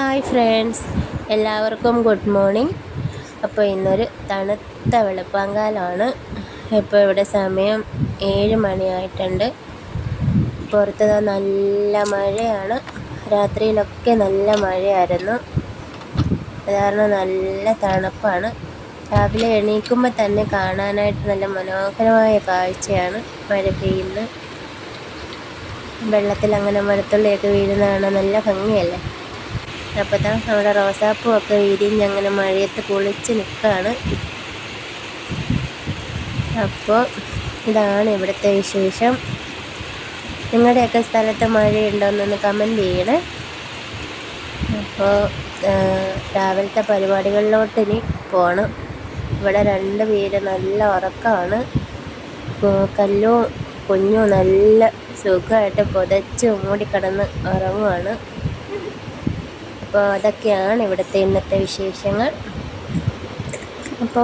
Hi friends, എല്ലാവർക്കും good morning. അപ്പോൾ ഇന്നൊരു തണുത്ത വെളുപ്പാങ്കാലമാണ്. ഇപ്പോൾ ഇവിടെ സമയം 7 മണിയായിട്ടുണ്ട്. പുറത്ത് നല്ല മഴയാണ്. രാത്രിയിലൊക്കെ നല്ല മഴയായിരുന്നു. അത് കാരണം നല്ല തണുപ്പാണ്. രാവിലെ എണീക്കുമ്പോൾ തന്നെ കാണാനായിട്ട് നല്ല മനോഹരമായ കാഴ്ചയാണ് മഴ പെയ്യുന്നത്. വെള്ളത്തിൽ അങ്ങനെ മഴത്തുള്ളിയൊക്കെ വീഴുന്ന കാണാൻ നല്ല ഭംഗിയല്ലേ. അപ്പോൾ നമ്മുടെ റോസാപ്പൂ ഒക്കെ വിരിഞ്ഞങ്ങനെ മഴയത്ത് കുളിച്ച് നിൽക്കുകയാണ്. അപ്പോൾ ഇതാണ് ഇവിടുത്തെ വിശേഷം. നിങ്ങളുടെയൊക്കെ സ്ഥലത്ത് മഴയുണ്ടോയെന്നൊന്ന് കമൻറ്റ് ചെയ്യണേ. അപ്പോൾ രാവിലത്തെ പരിപാടികളിലോട്ട് ഇനി പോകണം. ഇവിടെ 2 പേര് നല്ല ഉറക്കമാണ്. കല്ലും കുഞ്ഞും നല്ല സുഖമായിട്ട് പുതച്ച് മൂടിക്കിടന്ന് ഉറങ്ങുവാണ്. അപ്പോൾ അതൊക്കെയാണ് ഇവിടുത്തെ ഇന്നത്തെ വിശേഷങ്ങൾ. അപ്പോൾ